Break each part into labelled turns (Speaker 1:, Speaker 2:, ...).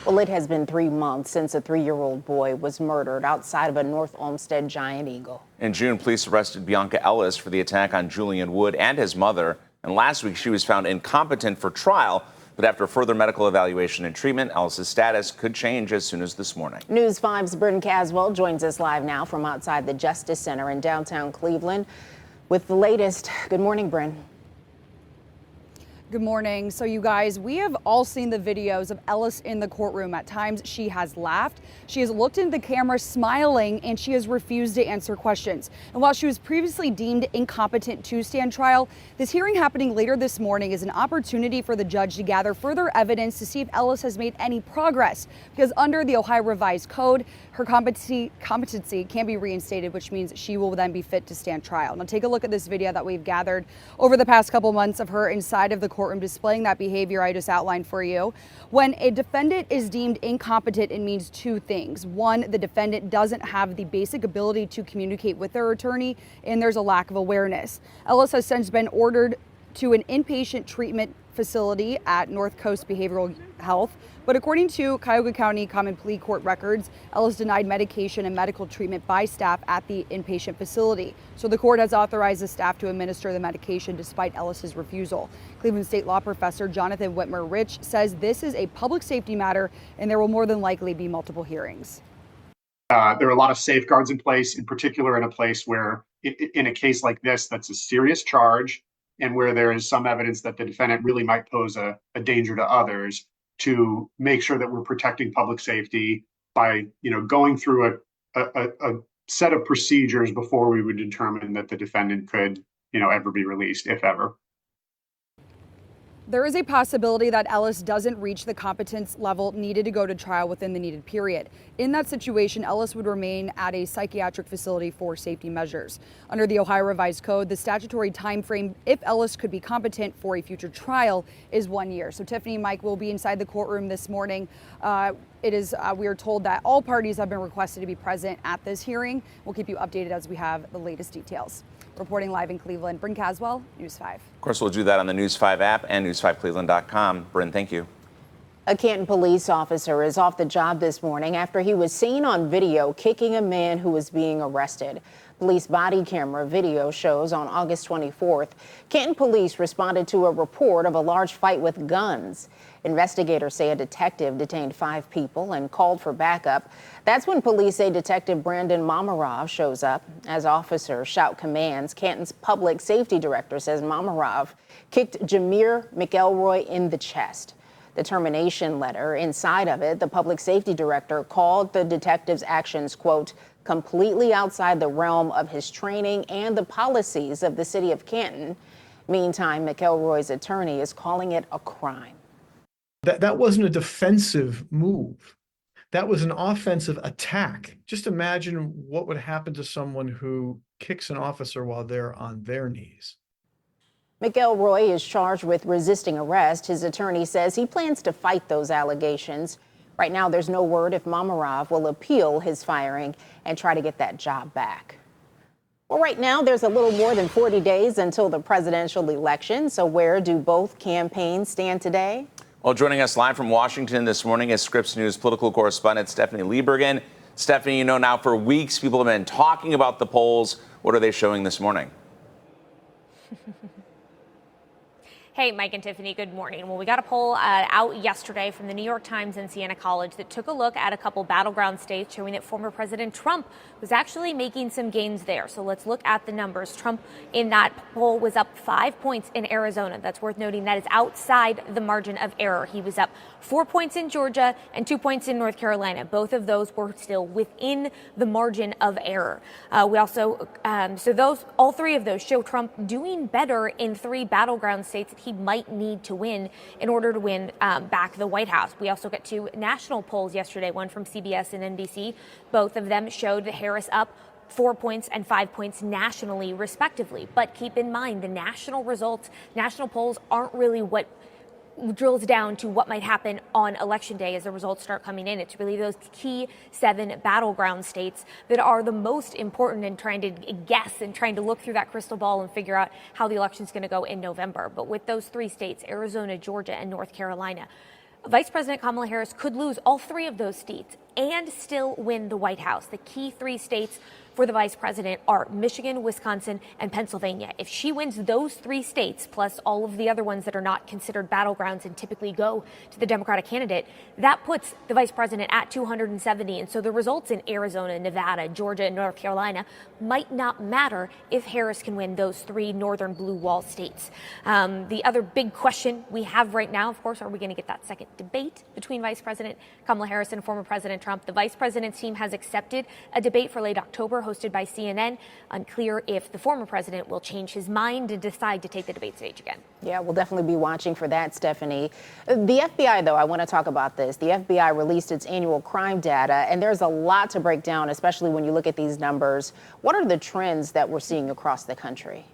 Speaker 1: Well, it has been 3 months since a 3-year-old boy was murdered outside of a North Olmsted Giant Eagle.
Speaker 2: In June, police arrested Bionca Ellis for the attack on Julian Wood and his mother. And last week, she was found incompetent for trial. But after further medical evaluation and treatment, Ellis's status could change as soon as this morning.
Speaker 1: News 5's Bryn Caswell joins us live now from outside the Justice Center in downtown Cleveland with the latest. Good morning, Bryn.
Speaker 3: Good morning. So you guys, we have all seen the videos of Ellis in the courtroom. At times she has laughed, she has looked into the camera smiling, and she has refused to answer questions. And while she was previously deemed incompetent to stand trial, this hearing happening later this morning is an opportunity for the judge to gather further evidence to see if Ellis has made any progress. Because under the Ohio Revised Code, her competency can be reinstated, which means she will then be fit to stand trial. Now take a look at this video that we've gathered over the past couple months of her inside of the courtroom displaying that behavior I just outlined for you. When a defendant is deemed incompetent, it means two things. One, the defendant doesn't have the basic ability to communicate with their attorney, and there's a lack of awareness. Ellis has since been ordered to an inpatient treatment facility at North Coast Behavioral Health. But according to Cuyahoga County Common Pleas Court records, Ellis denied medication and medical treatment by staff at the inpatient facility. So the court has authorized the staff to administer the medication despite Ellis's refusal. Cleveland State Law professor Jonathan Whitmer-Rich says this is a public safety matter and there will more than likely be multiple hearings.
Speaker 4: There are a lot of safeguards in place, in particular in a place where, in a case like this, that's a serious charge and where there is some evidence that the defendant really might pose a danger to others, to make sure that we're protecting public safety by, going through a set of procedures before we would determine that the defendant could, ever be released, if ever.
Speaker 3: There is a possibility that Ellis doesn't reach the competence level needed to go to trial within the needed period. In that situation, Ellis would remain at a psychiatric facility for safety measures. Under the Ohio Revised Code, the statutory time frame if Ellis could be competent for a future trial is 1 year. So Tiffany and Mike will be inside the courtroom this morning. We are told that all parties have been requested to be present at this hearing. We'll keep you updated as we have the latest details. Reporting live in Cleveland, Bryn Caswell, News 5.
Speaker 2: Of course, we'll do that on the News 5 app and news5cleveland.com. Bryn, thank you.
Speaker 1: A Canton police officer is off the job this morning after he was seen on video kicking a man who was being arrested. Police body camera video shows on August 24th, Canton police responded to a report of a large fight with guns. Investigators say a detective detained 5 people and called for backup. That's when police say Detective Brandon Mamarov shows up. As officers shout commands, Canton's public safety director says Mamarov kicked Jameer McElroy in the chest. The termination letter, inside of it, the public safety director called the detective's actions, quote, completely outside the realm of his training and the policies of the city of Canton. Meantime, McElroy's attorney is calling it a crime.
Speaker 5: That wasn't a defensive move. That was an offensive attack. Just imagine what would happen to someone who kicks an officer while they're on their knees.
Speaker 1: McElroy is charged with resisting arrest. His attorney says he plans to fight those allegations. Right now, there's no word if Mamarov will appeal his firing and try to get that job back. Well, right now, there's a little more than 40 days until the presidential election. So where do both campaigns stand today?
Speaker 2: Well, joining us live from Washington this morning is Scripps News political correspondent Stephanie Liebergen. Stephanie, now for weeks people have been talking about the polls. What are they showing this morning?
Speaker 6: Hey, Mike and Tiffany, good morning. Well, we got a poll out yesterday from the New York Times and Siena College that took a look at a couple battleground states showing that former President Trump was actually making some gains there. So let's look at the numbers. Trump in that poll was up 5 points in Arizona. That's worth noting. That is outside the margin of error. He was up 4 points in Georgia and 2 points in North Carolina. Both of those were still within the margin of error. We also, all 3 of those show Trump doing better in 3 battleground states that he might need to win in order to win back the White House. We also got 2 national polls yesterday, one from CBS and NBC. Both of them showed Harris up 4 points and 5 points nationally, respectively. But keep in mind, the national results, national polls aren't really what drills down to what might happen on Election Day as the results start coming in. It's really those key 7 battleground states that are the most important in trying to guess and trying to look through that crystal ball and figure out how the election's going to go in November. But with those 3 states, Arizona, Georgia, and North Carolina, Vice President Kamala Harris could lose all 3 of those states and still win the White House. The key 3 states for the vice president are Michigan, Wisconsin, and Pennsylvania. If she wins those 3 states, plus all of the other ones that are not considered battlegrounds and typically go to the Democratic candidate, that puts the vice president at 270. And so the results in Arizona, Nevada, Georgia, and North Carolina might not matter if Harris can win those 3 northern blue wall states. The other big question we have right now, of course, are we going to get that second debate between Vice President Kamala Harris and former President Trump? The vice president's team has accepted a debate for late October, hosted by CNN. Unclear if the former president will change his mind and decide to take the debate stage again.
Speaker 1: Yeah, we'll definitely be watching for that, Stephanie. The FBI, though, I want to talk about this. The FBI released its annual crime data, and there's a lot to break down, especially when you look at these numbers. What are the trends that we're seeing across the country?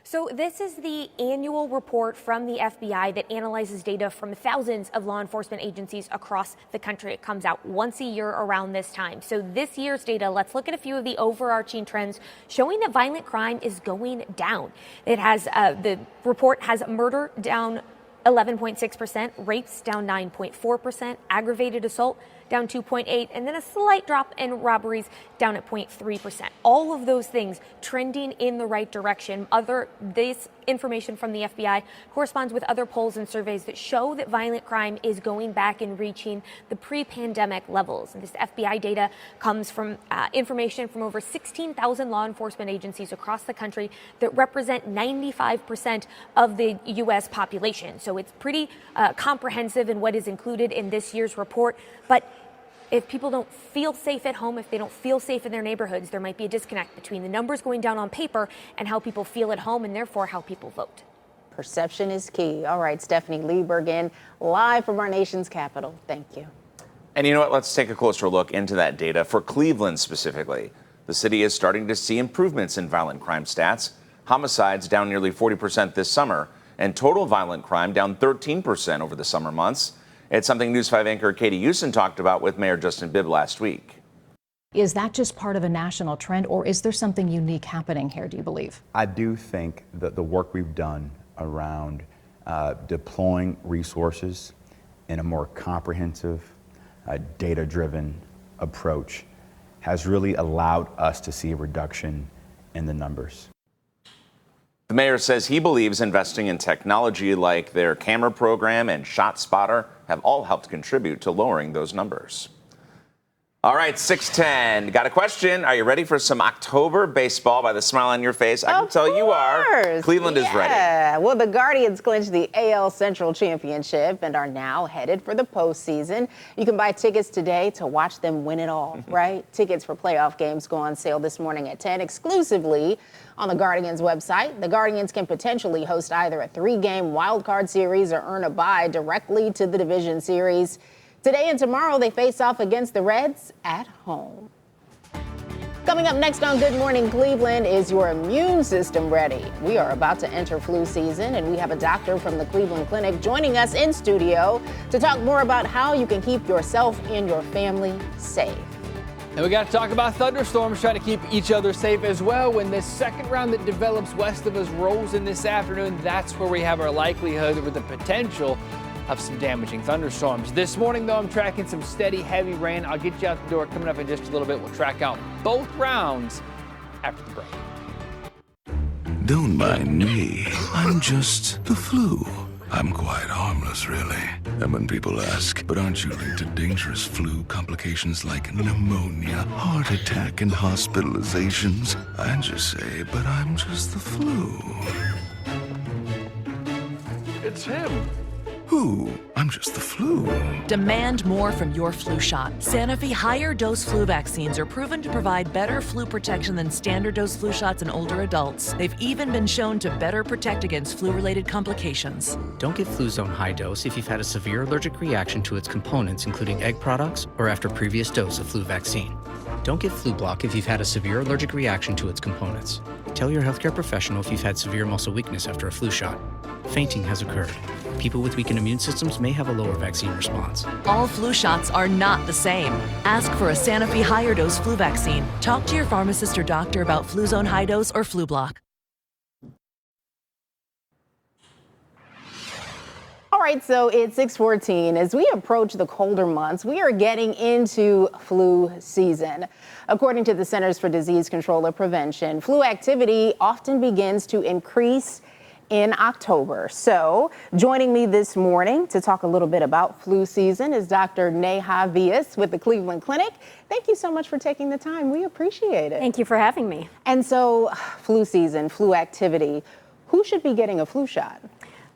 Speaker 6: So this is the annual report from the FBI that analyzes data from thousands of law enforcement agencies across the country. It comes out once a year around this time. So this year's data, let's look at a few of the overarching trends showing that violent crime is going down. It has the report has murder down 11.6%, rapes down 9.4%, aggravated assault down 2.8%, and then a slight drop in robberies down at 0.3%. All of those things trending in the right direction. This information from the FBI corresponds with other polls and surveys that show that violent crime is going back and reaching the pre-pandemic levels. And this FBI data comes from information from over 16,000 law enforcement agencies across the country that represent 95% of the U.S. population. So it's pretty comprehensive in what is included in this year's report. But if people don't feel safe at home, if they don't feel safe in their neighborhoods, there might be a disconnect between the numbers going down on paper and how people feel at home, and therefore how people vote.
Speaker 1: Perception is key. All right, Stephanie Lieberg in live from our nation's capital. Thank you.
Speaker 2: And you know what? Let's take a closer look into that data for Cleveland specifically. The city is starting to see improvements in violent crime stats. Homicides down nearly 40% this summer, and total violent crime down 13% over the summer months. It's something News 5 anchor Katie Houston talked about with Mayor Justin Bibb last week.
Speaker 7: Is that just part of a national trend, or is there something unique happening here, do you believe?
Speaker 8: I do think that the work we've done around deploying resources in a more comprehensive, data-driven approach has really allowed us to see a reduction in the numbers.
Speaker 2: The mayor says he believes investing in technology like their camera program and ShotSpotter have all helped contribute to lowering those numbers. All right, 6:10. Got a question? Are you ready for some October baseball by the smile on your face? I can tell you are. Cleveland is ready.
Speaker 1: Yeah. Well, the Guardians clinched the AL Central Championship and are now headed for the postseason. You can buy tickets today to watch them win it all, right? Tickets for playoff games go on sale this morning at 10 exclusively on the Guardians website. The Guardians can potentially host either a 3-game wildcard series or earn a bye directly to the division series. Today and tomorrow, they face off against the Reds at home. Coming up next on Good Morning Cleveland, is your immune system ready? We are about to enter flu season, and we have a doctor from the Cleveland Clinic joining us in studio to talk more about how you can keep yourself and your family safe.
Speaker 9: And we got to talk about thunderstorms, trying to keep each other safe as well. When this second round that develops west of us rolls in this afternoon, that's where we have our likelihood or the potential of some damaging thunderstorms. This morning, though, I'm tracking some steady, heavy rain. I'll get you out the door coming up in just a little bit. We'll track out both rounds after the break.
Speaker 10: Don't mind me. I'm just the flu. I'm quite harmless, really. And when people ask, but aren't you linked to dangerous flu complications like pneumonia, heart attack, and hospitalizations, I just say, but I'm just the flu.
Speaker 9: It's him.
Speaker 10: Who? I'm just the flu.
Speaker 11: Demand more from your flu shot. Sanofi higher dose flu vaccines are proven to provide better flu protection than standard dose flu shots in older adults. They've even been shown to better protect against flu-related complications.
Speaker 12: Don't get Fluzone high dose if you've had a severe allergic reaction to its components, including egg products, or after previous dose of flu vaccine. Don't get Flublok if you've had a severe allergic reaction to its components. Tell your healthcare professional if you've had severe muscle weakness after a flu shot. Fainting has occurred. People with weakened immune systems may have a lower vaccine response.
Speaker 11: All flu shots are not the same. Ask for a Sanofi higher dose flu vaccine. Talk to your pharmacist or doctor about Fluzone high dose or Flublok.
Speaker 1: right, so it's 6:14. As we approach the colder months, we are getting into flu season. According to the Centers for Disease Control and Prevention, flu activity often begins to increase in October. So joining me this morning to talk a little bit about flu season is Dr. Neha Vias with the Cleveland Clinic. Thank you so much for taking the time. We appreciate it.
Speaker 13: Thank you for having me.
Speaker 1: And so flu season, flu activity, who should be getting a flu shot?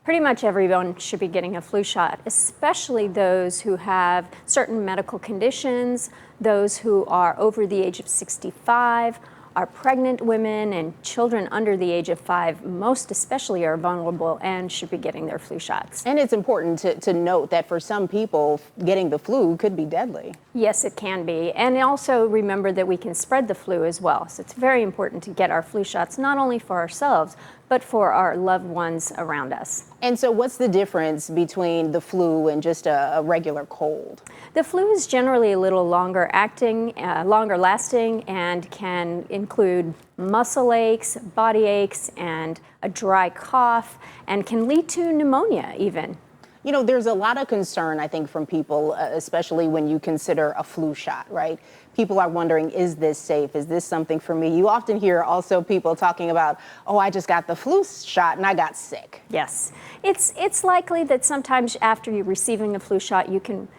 Speaker 13: Pretty much everyone should be getting a flu shot, especially those who have certain medical conditions, those who are over the age of 65, are pregnant women, and children under the age of 5, most especially, are vulnerable and should be getting their flu shots.
Speaker 1: And it's important to note that for some people, getting the flu could be deadly.
Speaker 13: Yes, it can be. And also remember that we can spread the flu as well. So it's very important to get our flu shots, not only for ourselves, but for our loved ones around us.
Speaker 1: And so what's the difference between the flu and just a regular cold?
Speaker 13: The flu is generally a little longer acting, longer lasting, and can include muscle aches, body aches, and a dry cough, and can lead to pneumonia even.
Speaker 1: You know, there's a lot of concern, I think, from people, especially when you consider a flu shot, right? People are wondering, is this safe? Is this something for me? You often hear also people talking about, oh, I just got the flu shot and I got sick.
Speaker 13: Yes. It's likely that sometimes after you're receiving a flu shot, you can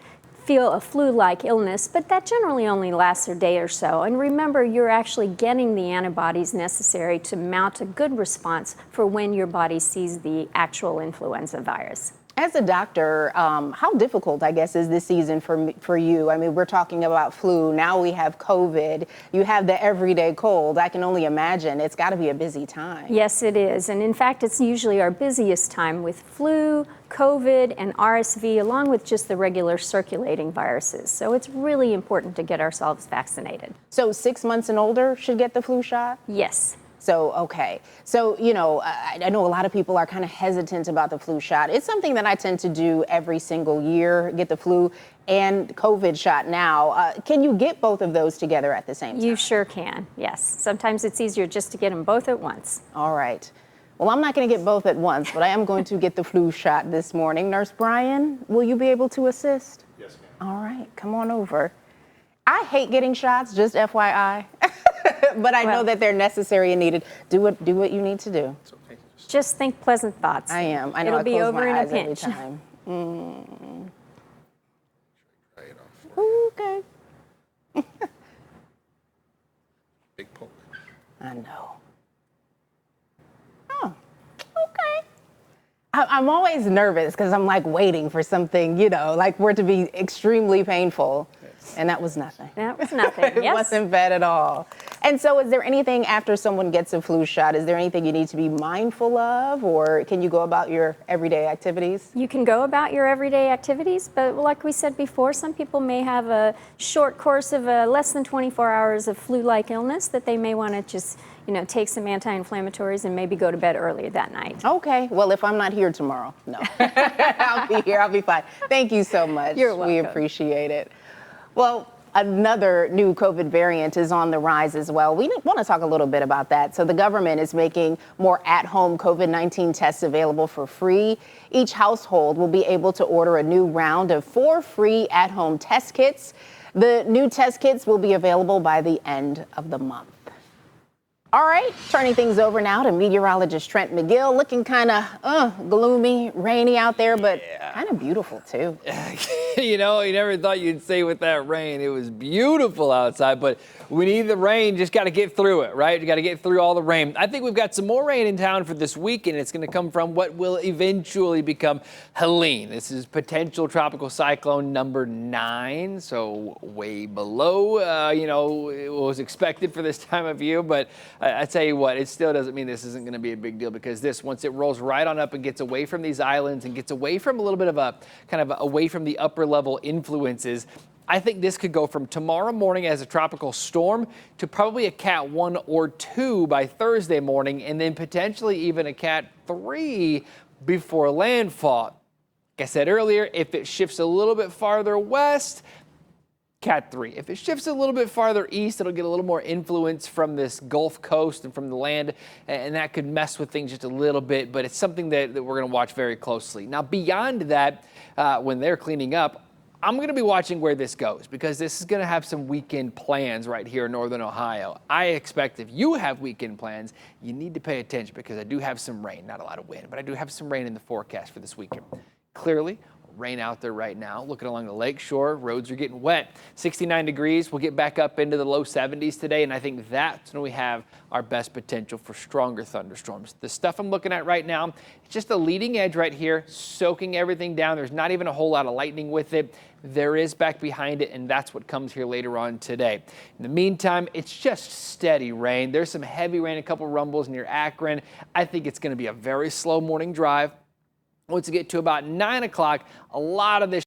Speaker 13: feel a flu-like illness, but that generally only lasts a day or so. And remember, you're actually getting the antibodies necessary to mount a good response for when your body sees the actual influenza virus.
Speaker 1: As a doctor, how difficult, I guess, is this season for you? I mean, we're talking about flu. Now we have COVID. You have the everyday cold. I can only imagine it's got to be a busy time.
Speaker 13: Yes, it is. And in fact, it's usually our busiest time with flu, COVID, and RSV, along with just the regular circulating viruses. So it's really important to get ourselves vaccinated.
Speaker 1: So 6 months and older should get the flu shot?
Speaker 13: Yes.
Speaker 1: So, okay. So, you know, I know a lot of people are kind of hesitant about the flu shot. It's something that I tend to do every single year, get the flu and COVID shot now. Can you get both of those together at the same time?
Speaker 13: You sure can, yes. Sometimes it's easier just to get them both at once.
Speaker 1: All right. Well, I'm not going to get both at once, but I am going to get the flu shot this morning. Nurse Brian, will you be able to assist?
Speaker 14: Yes, ma'am.
Speaker 1: All right, come on over. I hate getting shots, just FYI. But I know that they're necessary and needed. Do what you need to do.
Speaker 14: It's okay.
Speaker 13: Just think pleasant thoughts.
Speaker 1: I am. I know.
Speaker 13: It'll
Speaker 1: I
Speaker 13: be
Speaker 1: close
Speaker 13: over
Speaker 1: my
Speaker 13: in a
Speaker 1: eyes every
Speaker 13: pinch.
Speaker 1: time.
Speaker 14: Try it off for you.
Speaker 1: Okay.
Speaker 14: Big poke.
Speaker 1: I know. Oh, okay. I'm always nervous because I'm like waiting for something, you know, like for it to be extremely painful. And that was nothing.
Speaker 13: That was nothing.
Speaker 1: It
Speaker 13: Yes.
Speaker 1: wasn't bad at all. And so is there anything after someone gets a flu shot, is there anything you need to be mindful of, or can you go about your everyday activities?
Speaker 13: You can go about your everyday activities, but like we said before, some people may have a short course of less than 24 hours of flu-like illness that they may want to just, you know, take some anti-inflammatories and maybe go to bed earlier that night.
Speaker 1: Okay. Well, if I'm not here tomorrow, no. I'll be here. I'll be fine. Thank you so much.
Speaker 13: You're welcome.
Speaker 1: We appreciate it. Well, another new COVID variant is on the rise as well. We want to talk a little bit about that. So the government is making more at-home COVID-19 tests available for free. Each household will be able to order a new round of 4 free at-home test kits. The new test kits will be available by the end of the month. All right, turning things over now to meteorologist Trent McGill. Looking kind of gloomy, rainy out there, but kind of beautiful too.
Speaker 9: You know, you never thought you'd say with that rain, it was beautiful outside, but we need the rain, just got to get through it, right? You got to get through all the rain. I think we've got some more rain in town for this weekend. It's going to come from what will eventually become Helene. This is potential tropical cyclone number 9, so way below, you know, it was expected for this time of year, but I tell you what, it still doesn't mean this isn't going to be a big deal, because this, once it rolls right on up and gets away from these islands and gets away from a little bit of a kind of away from the upper level influences, I think this could go from tomorrow morning as a tropical storm to probably a Cat 1 or 2 by Thursday morning, and then potentially even a Cat 3 before landfall. Like I said earlier, if it shifts a little bit farther west, Cat 3. If it shifts a little bit farther east, it'll get a little more influence from this Gulf Coast and from the land, and that could mess with things just a little bit, but it's something that we're going to watch very closely. Now, beyond that, when they're cleaning up, I'm going to be watching where this goes because this is going to have some weekend plans right here in northern Ohio. I expect if you have weekend plans, you need to pay attention because I do have some rain, not a lot of wind, but I do have some rain in the forecast for this weekend. Clearly, rain out there right now. Looking along the lake shore, roads are getting wet. 69 degrees. We'll get back up into the low 70s today, and I think that's when we have our best potential for stronger thunderstorms. The stuff I'm looking at right now, it's just a leading edge right here, soaking everything down. There's not even a whole lot of lightning with it. There is back behind it, and that's what comes here later on today. In the meantime, it's just steady rain. There's some heavy rain, a couple rumbles near Akron. I think it's going to be a very slow morning drive. Once you get to about 9 o'clock, a lot of this